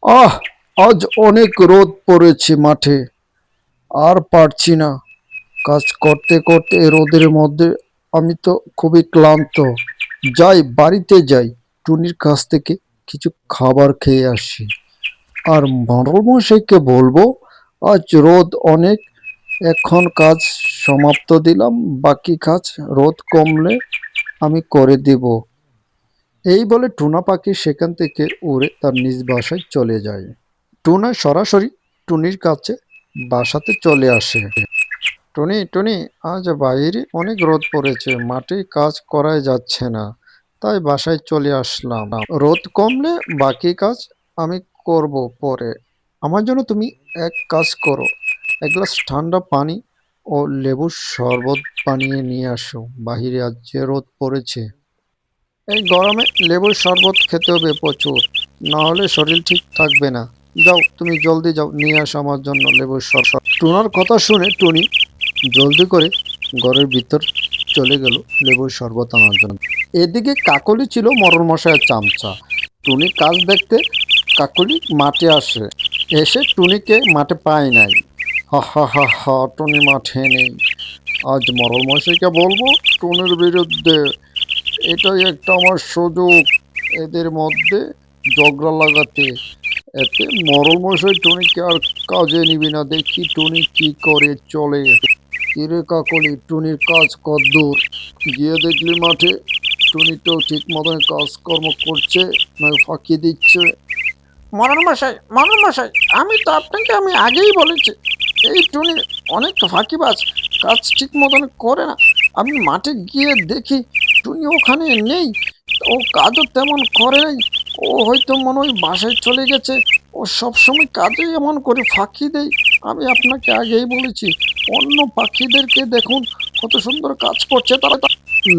আহ! আজ অনেক রোদ পড়েছে মাঠে। আর পারছি না। কাজ করতে করতে এ রোদের মধ্যে আমি তো খুবই ক্লান্ত। যাই, বাড়িতে যাই। টুনির কাছ থেকে কিছু খাবার খেয়ে আসি। আর মশাইকে বলবো, আজ রোদ অনেক, এখন কাজ সমাপ্ত দিলাম। বাকি কাজ রোদ কমলে আমি করে দেব। এই বলে টুনা পাখি সেখান থেকে উড়ে তার নিজ বাসায় চলে যায়। টুনা সরাসরি টুনির কাছে বাসাতে চলে আসে। টুনি, টুনি, আজ বাইরে অনেক রোদ পড়েছে, মাঠে কাজ করাই যাচ্ছে না, তাই বাসায় চলে আসলাম। রোদ কমলে বাকি কাজ আমি করব পরে। আমার জন্য তুমি এক কাজ করো, এক গ্লাস ঠান্ডা পানি ও লেবুর শরবত বানিয়ে নিয়ে আসো। বাহিরে আজ যে রোদ পড়েছে, এই গরমে লেবুর শরবত খেতে হবে প্রচুর, না হলে শরীর ঠিক থাকবে না। যাও, তুমি জলদি যাও, নিয়ে আসো আমার জন্য লেবুর শরবত। টুনার কথা শুনে টুনি জলদি করে ঘরের ভিতর চলে গেল লেবুর শরবত আনার জন্য। এদিকে কাকলি ছিল মরণ মশাইয়ের চামচা। টুনি কাজ দেখতে কাকলি মাঠে আসে। এসে টুনিকে মাঠে পায় নাই। হা হা হা হা, টুনি মাঠে নেই। আজ মরল মশাইকে বলবো টুনির বিরুদ্ধে। এটাই একটা আমার সুযোগ এদের মধ্যে ঝগড়া লাগাতে। এতে মরল মশাই টুনিকে আর কাজে নিবি না। দেখি টুনি কি করে চলে। কিরে কাকলি, টুনির কাজ কদ্দূর? গিয়ে দেখলি মাঠে টুনি তো ঠিক মতন কাজকর্ম করছে, না ফাঁকি দিচ্ছে? মরণ মশাই, আমি আগেই বলেছি, এই টুনি অনেক ফাঁকিবাজ, কাজ ঠিক মতন করে না। আমি মাঠে গিয়ে দেখি টুনি ওখানে নেই, ও কাজও তেমন করে নাই। ও হয়তো মনে হয় বাসায় চলে গেছে। ও সবসময় কাজে এমন করে ফাঁকি দেয়। আমি আপনাকে আগেই বলেছি, অন্য পাখিদেরকে দেখুন কত সুন্দর কাজ করছে তারা।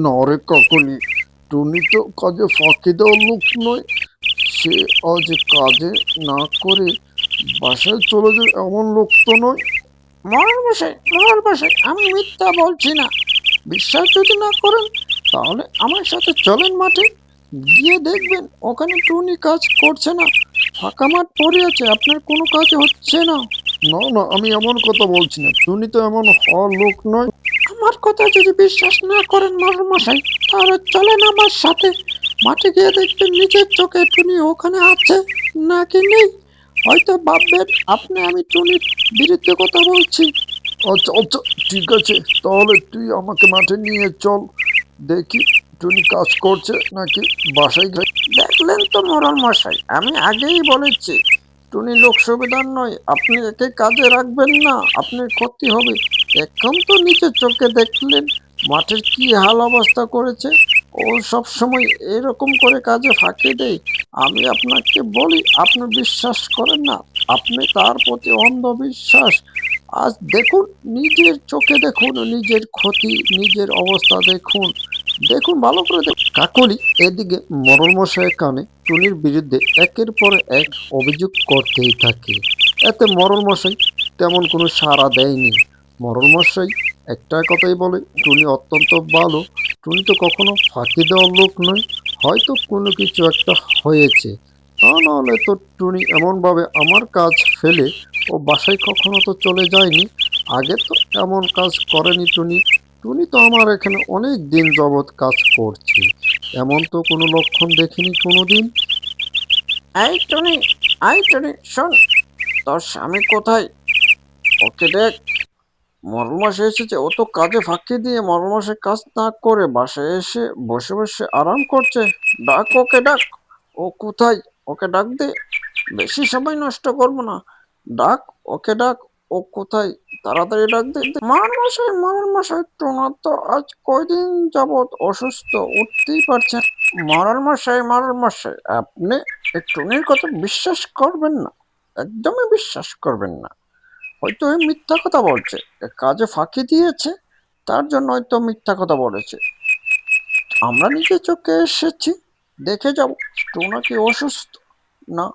না রে কাকলি, টুনি তো কাজে ফাঁকি দেওয়ার লোক নয়। সে আজ কাজে না করে বাসায় চলে যায় এমন লোক তো নয়। মরণ মশাই, আমি মিথ্যা বলছি না। বিশ্বাস যদি না করেন, তাহলে আমার সাথে চলেন মাঠে, গিয়ে দেখবেন ওখানে টুনি কাজ করছে না। ফাঁকা মাঠ পড়ে আছে, আপনার কোনো কাজ হচ্ছে না। না না, আমি এমন কথা বলছি না, টুনি তো এমন হওয়ার লোক নয়। আমার কথা যদি বিশ্বাস না করেন মশাই, তাহলে চলেন আমার সাথে। মাঠে গিয়ে দেখবেন নিজের চোখে টুনি ওখানে আছে নাকি নেই। হয়তো ভাববেন আমি টুনির বিরুদ্ধে কথা বলছি। আচ্ছা আচ্ছা, ঠিক আছে, তাহলে তুই আমাকে মাঠে নিয়ে চল, দেখি টুনি কাজ করছে নাকি বাসায় গেছে। দেখলেন তো মশাই, আমি আগেই বলেছি, টুনি লোক সুবিধার নয়। আপনি একে কাজে রাখবেন না, আপনার ক্ষতি হবে। এখন তো নিজের চোখে দেখলেন মাঠের কি হাল অবস্থা করেছে। ও সব সময় এরকম করে কাজে ফাঁকি দেয়। আমি আপনাকে বলি, আপনি বিশ্বাস করেন না, আপনি তার প্রতি অন্ধবিশ্বাস। আজ দেখুন, নিজের চোখে দেখুন, নিজের ক্ষতি, নিজের অবস্থা দেখুন। দেখুন, ভালো করে দেখুন। কাকলি এদিকে মরল মশাইয়ের কানে টুনির বিরুদ্ধে একের পর এক অভিযোগ করতেই থাকে। এতে মরল মশাই তেমন কোনো সাড়া দেয়নি। মরল মশাই একটা কথাই বলে, টুনি অত্যন্ত ভালো, টুনি তো কখনো ফাঁকি দেওয়ার লোক নয়, হয়তো কোনো কিছু একটা হয়েছে, তা নাহলে তো টুনি এমনভাবে আমার কাজ ফেলে ও বাসায় কখনো তো চলে যায়নি। আগে তো এমন কাজ করেনি টুনি। টুনি তো আমার এখানে অনেক দিন যাবৎ কাজ করছে, এমন তো কোনো লক্ষণ দেখিনি কোনোদিন। এই টুনি, শোন, তোর স্বামী কোথায়? ওকে দেখ। মরলমশাই এসেছে, ও তো কাজে ফাঁকি দিয়ে মরলমশাই কাজ না করে বাসায় এসে বসে বসে আরাম করছে। ডাক ওকে, ডাক। ও কোথায়? ওকে ডাক দে। বেশি সময় নষ্ট করবো না। ডাক, ওকে ডাক। ও কোথায়? তাড়াতাড়ি ডাক দে। মরল মশাই, টোনা তো আজ কয়দিন যাবৎ অসুস্থ, উঠতেই পারছে না। মরল মশাই, আপনি এই টুনির কথা বিশ্বাস করবেন না, একদমই বিশ্বাস করবেন না। হয়তো ওই মিথ্যা কথা বলছে, কাজে ফাঁকি দিয়েছে, তার জন্য হয়তো মিথ্যা কথা বলেছে। আমরা নিজে চোখে এসেছি, দেখে যাব টোনা কি অসুস্থ না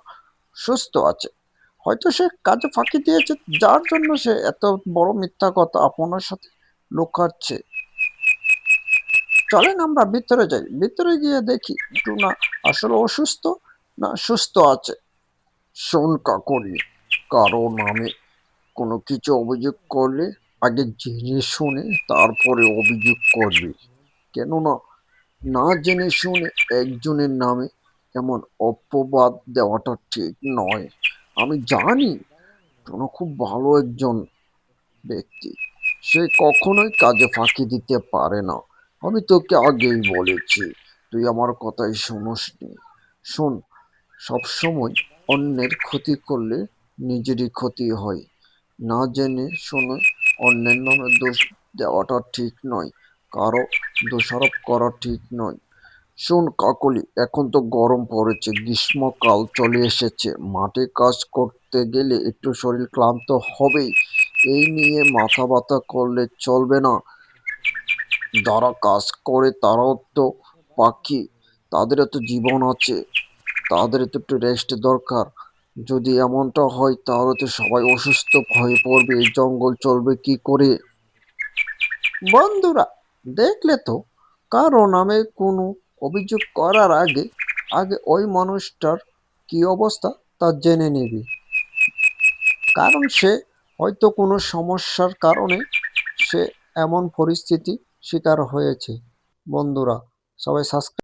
সুস্থ আছে। হয়তো সে কাজে ফাঁকি দিয়েছে, যার জন্য সে এত বড় মিথ্যা কথা আপনার সাথে লুকাচ্ছে। চলেন আমরা ভিতরে যাই, ভিতরে গিয়ে দেখি টুনা আসলে অসুস্থ না সুস্থ আছে। শোন কাকলি, কারো নামে কোনো কিছু অভিযোগ করলে আগে জেনে শুনে তারপরে অভিযোগ করবি। কেননা না জেনে শুনে একজনের নামে এমন অপবাদ দেওয়াটা ঠিক নয়। আমি জানি তোরা খুব ভালো একজন ব্যক্তি, সে কখনোই কাজে ফাঁকি দিতে পারে না। আমি তোকে আগেই বলেছি, তুই আমার কথাই শুনোসনি। শোন, সবসময় অন্যের ক্ষতি করলে নিজেরই ক্ষতি হয়। না জেনে শুনে অন্যের নামে দোষ দেওয়াটা ঠিক নয়, কারো দোষারোপ করা ঠিক নয়। শোন কাকলি, এখন তো গরম পড়েছে, গ্রীষ্মকাল চলে এসেছে, মাঠে কাজ করতে গেলে একটু শরীর ক্লান্ত হবেই। এই নিয়ে মাথা ব্যথা করলে চলবে না। যারা কাজ করে তারাও তো পাখি, তাদেরও তো জীবন আছে, তাদের তো একটু রেস্ট দরকার। যদি এমনটা হয় তাহলে তো সবাই অসুস্থ হয়ে পড়বে, এই জঙ্গল চলবে কি করে? বন্ধুরা, দেখলে তো, কারো নামে কোনো অভিযোগ করার আগে আগে ওই মানুষটার কি অবস্থা তা জেনে নিবি। কারণ সে হয়তো কোনো সমস্যার কারণে সে এমন পরিস্থিতি শিকার হয়েছে। বন্ধুরা, সবাই সাবস্ক্রাইব